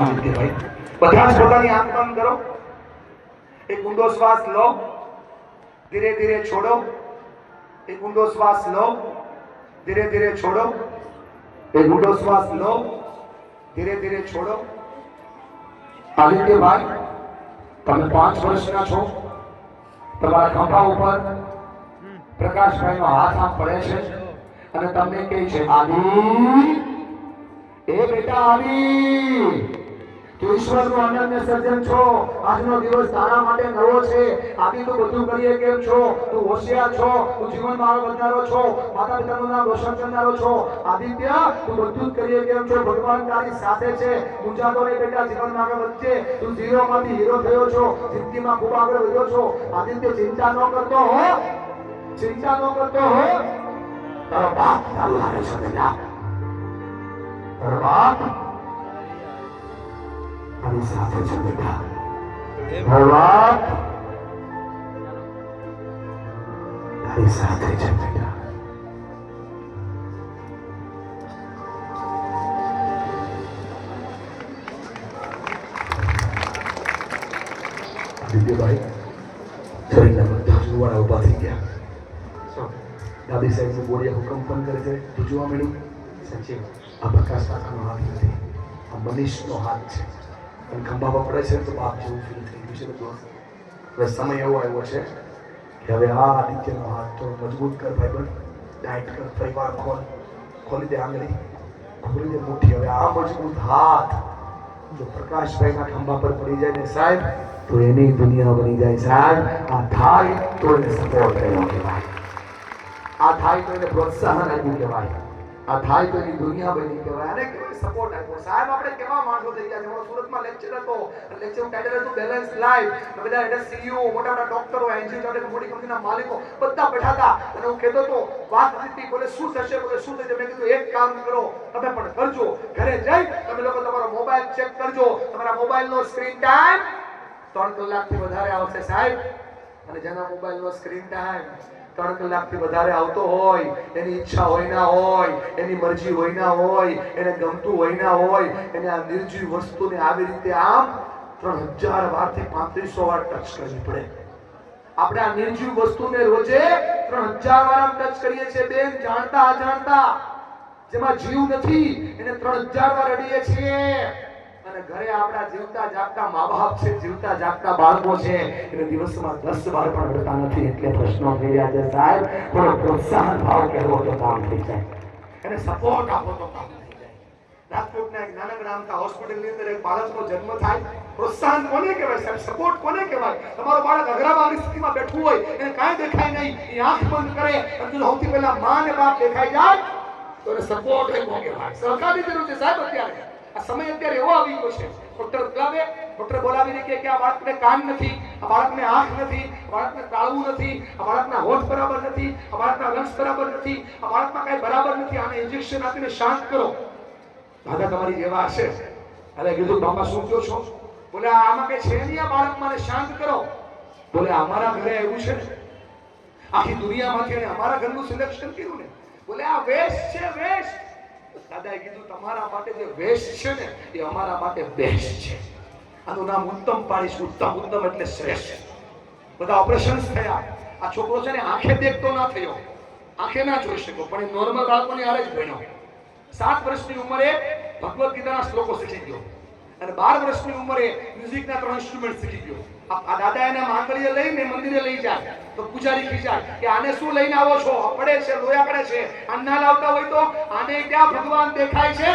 ભાઈ બધા જ પોતાની આંખ બંધ કરો. એક ઊંડો શ્વાસ લો, ધીરે ધીરે છોડો. એક ઊંડો શ્વાસ લો, ધીરે ધીરે છોડો. એક ઊંડો શ્વાસ લો, ધીરે ધીરે છોડો. આદિત્યભાઈ, તમે 5 વર્ષના છો. તમારા ખંભા ઉપર પ્રકાશભાઈનો હાથ આમ પડે છે અને તમને કહે છે, આદિ, એ બેટા આદિ, તું ઈશ્વરનો અનન્ય સર્જન છો. આજનો દિવસ તારા માટે નવો છે. આદિ, તું બધું કરીએ કેમ છો? તું હોશિયાર છો, તું જીવનમાં આગળ વધનારો છો, માતા પિતાનું નામ રોશન કરનારો છો. આદિત્ય, તું બધું જ કરીએ કેમ છો? ભગવાન તારી સાથે છે. મૂંઝાતો નહીં બેટા, જીવનમાં આગળ વધજે. તું ઝીરોમાંથી હીરો થયો છો, જિંદગીમાં ખૂબ આગળ વધ્યો છો. આદિત્ય, ચિંતા ન કરતો હો, ચિંતા ન કરતો હો. તારો બાપ તારું હારે છે બેટા. તારો બાપ તારી સાથે છે બેટા. તારો બાપ તારી સાથે છે બેટા. દિવ્યભાઈ, શરીરના બધા જુવાળા ઉભા થઈ ગયા. દાદી સાહેબનું બોડિયા હુકમ પણ કરે છે. તું જોવા મળ્યું સાચી? આ પ્રકાશ કાકાનો હાથ નથી, આ મનીષનો હાથ છે. અને ખંભા પર પડે છે તો બાપ જેવું ફીલ થઈ ગયું છે બધું. હવે સમય એવો આવ્યો છે કે હવે આ આદિત્યનો હાથ તો મજબૂત કર ભાઈબંધ, ટાઈટ કર, પરિવાર ખોલી દે આંગળી, ખોલી દે મુઠ્ઠી. હવે આ મજબૂત હાથ જો પ્રકાશભાઈના ખંભા પર પડી જાય ને સાહેબ, તો એની દુનિયા બની જાય સાહેબ. આ થાય તો એને સપોર્ટ કર્યો કહેવાય. આ થાય તો એને પ્રોત્સાહન આપ્યું કહેવાય. આ થાય તો એની દુનિયા બની કહેવાય. અને કેવો સપોર્ટ આપ્યો સાહેબ. આપણે કેવા માણસો થઈ ગયા છે. મારો સુરતમાં લેક્ચર હતો, લેક્ચરનું ટાઇટલ હતું બેલેન્સ લાઈફ. બધા એટલે સીઈઓ, મોટા મોટા ડોક્ટરો, એનજીઓ ચાલે, મોટી કંપનીના માલિકો બધા બેઠા હતા અને હું કહેતો હતો, વાત હતી, બોલે શું થશે, બોલે શું થશે. મેં કીધું એક કામ કરો, તમે પણ કરજો. ઘરે જઈ તમે લોકો તમારો મોબાઈલ ચેક કરજો. તમારા મોબાઈલનો સ્ક્રીન ટાઈમ 3 કલાકથી વધારે આવશે સાહેબ. અને જેના મોબાઈલનો સ્ક્રીન ટાઈમ 3 કલાકથી વધારે આવતો હોય, એની ઈચ્છા હોય ના હોય, એની મરજી હોય ના હોય, એને ગમતું હોય ના હોય, એને આ નિર્જીવ વસ્તુને આવી રીતે આમ 3000 વારથી 3500 વાર ટચ કરવી પડે. આપણે આ નિર્જીવ વસ્તુને રોજે 3000 વાર આમ ટચ કરીએ છીએ બેન, જાણતા અજાણતા. જેમાં જીવ નથી એને 3000 વાર અડીએ છીએ. અને ઘરે આપણા જીવતા જાગતા મા-બાપ છે, જીવતા જાગતા બાળકો છે, એને દિવસમાં 10 વાર પણ અડતા નથી. એટલે પ્રશ્નો થઈ રહ્યા છે સાહેબ. થોડો પ્રોત્સાહન ભાવ કરવો તો કામ થઈ જાય, એને સપોર્ટ આપો તો કામ થઈ જાય. રાજકોટના એક નાનકડા અમથા હોસ્પિટલની અંદર એક બાળકનો જન્મ થાય, પ્રોત્સાહન કોને કહેવાય સાહેબ? સપોર્ટ કોને કહેવાય? તમારો બાળક અઘરામાં પરિસ્થિતિમાં બેઠું હોય, એને કાંઈ દેખાય નહીં, એ આંખ બંધ કરે અને સૌથી પહેલા માં ને બાપ દેખાઈ જાય તો એને સપોર્ટ એવો કહેવાય. સહકારની જરૂર છે સાહેબ. અત્યારે આ સમય અત્યારે એવો આવી ગયો છે. ડોક્ટર બોલાવીને કે આ બાળકને કાન નથી, આ બાળકને આંખ નથી, આ બાળકને તાળવું નથી, આ બાળકના હોઠ બરાબર નથી, આ બાળકના લંગ્સ બરાબર નથી, આ બાળકમાં કઈ બરાબર નથી, આને ઇન્જેક્શન આપીને શાંત કરો. દાદા તમારી જેવા હશે. અરે કીધું, બાપા શું કહો છો? બોલે આમાં કઈ છે નહીં, આ બાળકમાં શાંત કરો. બોલે અમારા ઘરે આવ્યું છે ને, આખી દુનિયામાંથી એને અમારા ઘરનું સિલેક્શન કર્યું ને. બોલે આ વેસ્ટ છે, વેસ્ટ. દાદાએ કીધું, તમારા માટે જે વેસ્ટ છે ને એ અમારા માટે બેસ્ટ છે. આનું નામ ઉત્તમ પાડીશ. ઉત્તમ, ઉત્તમ એટલે શ્રેષ્ઠ. બધા ઓપરેશન્સ થયા. આ છોકરો છે ને આંખે દેખતો ના થયો, આંખે ના જોઈ શક્યો, પણ એ નોર્મલ બાળકોની હારે જ ભણ્યો. 7 વર્ષની ઉંમરે ભગવદ્ ગીતાના શ્લોકો શીખી ગયો અને 12 વર્ષની ઉંમરે મ્યુઝિકના 3 ઇન્સ્ટ્રુમેન્ટ શીખી ગયો. આ દાદા એને માંગણીએ લઈને મંદિરે લઈ જાય તો પૂજારી ખીજાય કે આને શું લઈને આવો છો? પડે છે, લોયા પડે છે. આ ના લાવતા હોય તો આને ક્યાં ભગવાન દેખાય છે?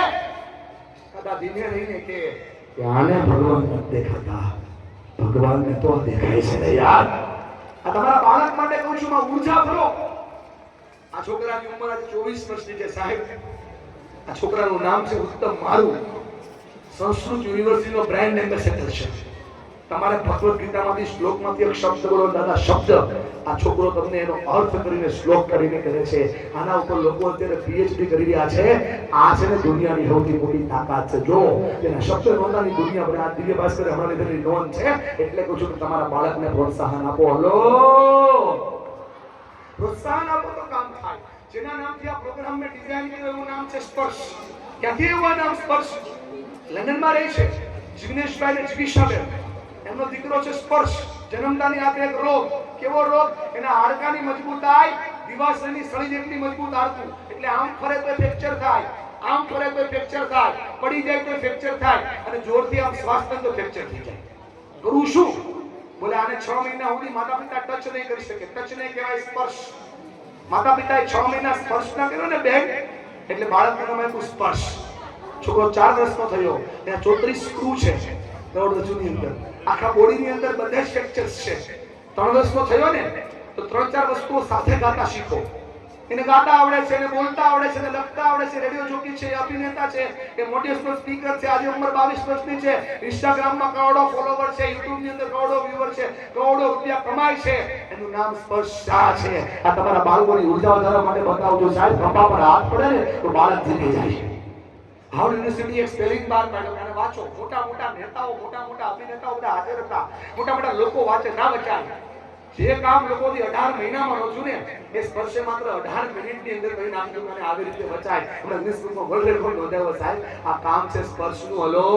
દાદા ધીમે રહીને કે આને ભગવાન નથી દેખાતા, ભગવાનને તો દેખાય છે ને યાર. આ તમારા બાળક માટે કહું છું, માં ઊર્જા ભરો. આ છોકરાની ઉંમર આજે 24 વર્ષની છે સાહેબ. આ છોકરાનું નામ છે ઉત્તમ મારું. સંસ્કૃત યુનિવર્સિટીનો બ્રાન્ડ એમ્બેસેડર છે. તમારે ભગવદ્ ગીતામાંથી શ્લોકમાંથી એક શબ્દ બોલો દાદા, શબ્દ. આ છોકરો તમને એનો અર્થ કરીને શ્લોક કરીને કરે છે. આના ઉપર લોકો અત્યારે પીએચડી કરી રહ્યા છે. આ છે ને દુનિયાની સૌથી મોટી તાકાત છે. જો એના શબ્દ નોંધાની દુનિયા બને. આ દિવ્ય ભાસ્કર હમણાં લીધેલી નોંધ છે. એટલે કહું છું કે તમારા બાળકને પ્રોત્સાહન આપો. હલો, પ્રોત્સાહન આપો તો કામ થાય. જેના નામથી આ પ્રોગ્રામ મેં ડિઝાઇન કર્યો એનું નામ છે સ્પર્શ. ક્યાંથી એવું નામ સ્પર્શ? લંડનમાં રહે છે. જિગ્નેશભાઈ ને જિગીશાબેન, એમનો દીકરો છે સ્પર્શ, જન્મતાની સાથે એક રોગ. કેવો રોગ? એના હાડકાની મજબૂતાઈ દિવાસળીની સળી જેટલી મજબૂત હાડકું, એટલે આમ ફરે તો ફ્રેક્ચર થાય, આમ ફરે તો ફ્રેક્ચર થાય, પડી જાય તો ફ્રેક્ચર થાય, અને જોરથી આમ શ્વાસ લે તો ફ્રેક્ચર થઈ જાય. કરું શું? બોલે આને 6 મહિના સુધી માતા પિતા ટચ નહીં કરી શકે. ટચ નહીં કહેવાય, સ્પર્શ. માતા પિતાએ 6 મહિના સ્પર્શ ના કર્યો ને બેન, એટલે બાળકનું નામ આપ્યું સ્પર્શ. છોકરો 4 વર્ષનો થયો, ત્યાં 34 સ્ક્રૂ છે કરોડ રજૂની અંદર, આખા બોડીની અંદર બધા જ ફ્રેક્ચર્સ છે. 3 વર્ષનો થયો ને તો 3-4 વસ્તુઓ સાથે ગાતા શીખો. એને ગાતા આવડે છે, એને બોલતા આવડે છે, એને લખતા આવડે છે, રેડિયો જોકી છે, અભિનેતા છે, એ મોટિવેશનલ સ્પીકર છે, આજે ઉંમર 22 વર્ષની છે, ઇન્સ્ટાગ્રામમાં કરોડો ફોલોવર છે, યુટ્યુબની અંદર કરોડો વ્યુઅર છે, કરોડો રૂપિયા કમાય છે. એનું નામ સ્પર્શ શાહ છે. આ તમારા બાળકોની ઉર્જા વધારવા માટે બતાવજો. સાહેબ ખંભા પર હાથ પડે ને તો બાળક જીતી જાય છે. હાર્વર્ડ યુનિવર્સિટી એક સ્પેલિંગ બાર કાઢ્યો, અને વાંચો. મોટા મોટા નેતાઓ, મોટા મોટા અભિનેતાઓ બધા હાજર હતા. મોટા મોટા લોકો વાંચે, ના વચાય. જે કામ લોકોથી 18 મહિનામાં રહું છું ને, એ સ્પર્શે માત્ર 18 મિનિટની અંદર કરી નાખ્યું, અને આવી રીતે વચાય. હમણાં ગિનિસ બુકમાં વર્લ્ડ રેકોર્ડ નોંધાયો. સાહેબ આ કામ છે સ્પર્શનું. હલો,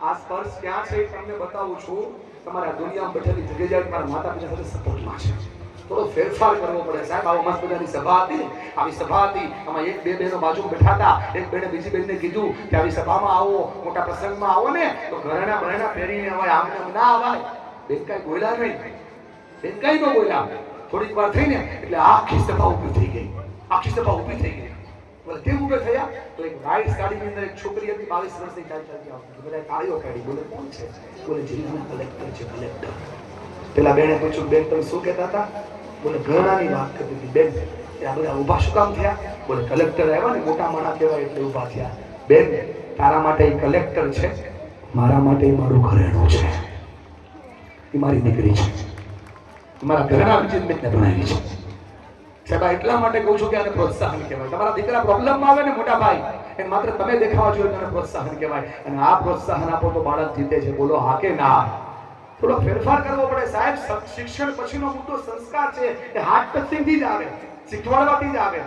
આ સ્પર્શ ક્યાં છે તમને બતાવું છું. તમારા દુનિયામાં બેઠેલી જગ્યાએ તમારા માતા પિતા સાથે સપોર્ટમાં છે. થોડો ફેરફાર કરવો પડે. સાહેબ આવો મસ્ત મજાની સભા હતી, આવી સભા હતી, આમાં એક બે બહેનો બાજુ બેઠા હતા. એક બેને બીજી બેનને કીધું કે આવી સભામાં આવો, મોટા પ્રસંગમાં આવો ને તો ઘરેણા બહેણા પહેરીને આવાય, આમ ના આવાય. બેન કાંઈ બોલ્યા નહીં, બેન કાંઈ ન બોલ્યા. થોડીક વાર થઈને એટલે આખી સભા ઊભી થઈ ગઈ, આખી સભા ઊભી થઈ ગઈ. બોલે કેમ ઊભે થયા? તો એક વ્હાઈટ સાડીની અંદર એક છોકરી હતી, 22 વર્ષની, ચાલતી આવતી. બધા તાળીઓ કાઢી. બોલે કોણ છે? બોલે જિલ્લાના કલેક્ટર છે, કલેક્ટર. પેલા બેને પૂછ્યું, બેન તમે શું કહેતા હતા? બોલે ઘરેણાની વાત કરતી હતી. બેન આ બધા ઊભા શું કામ થયા? બોલે કલેક્ટર આવ્યા ને, મોટા માણસ કહેવાય એટલે ઊભા થયા. બેન તારા માટે એ કલેક્ટર છે, મારા માટે એ મારું ઘરેણું છે, એ મારી દીકરી છે, મારા ઘરના વિજિતને ભણાવી છે. સાહેબ એટલા માટે કહું છું કે આને પ્રોત્સાહન કહેવાય. તમારા દીકરા પ્રોબ્લેમમાં આવે ને મોટા ભાઈ, એને માત્ર તમે દેખાવા જોઈએ તો પ્રોત્સાહન કહેવાય. અને આ પ્રોત્સાહન આપો તો બાળક જીતે છે. બોલો હા કે ના? થોડો ફેરફાર કરવો પડે સાહેબ. શિક્ષણ પછીનો મુદ્દો સંસ્કાર છે, એ હાર્ટ ટચિંગ થી જ આવે, શીખવાડવાથી જ આવે.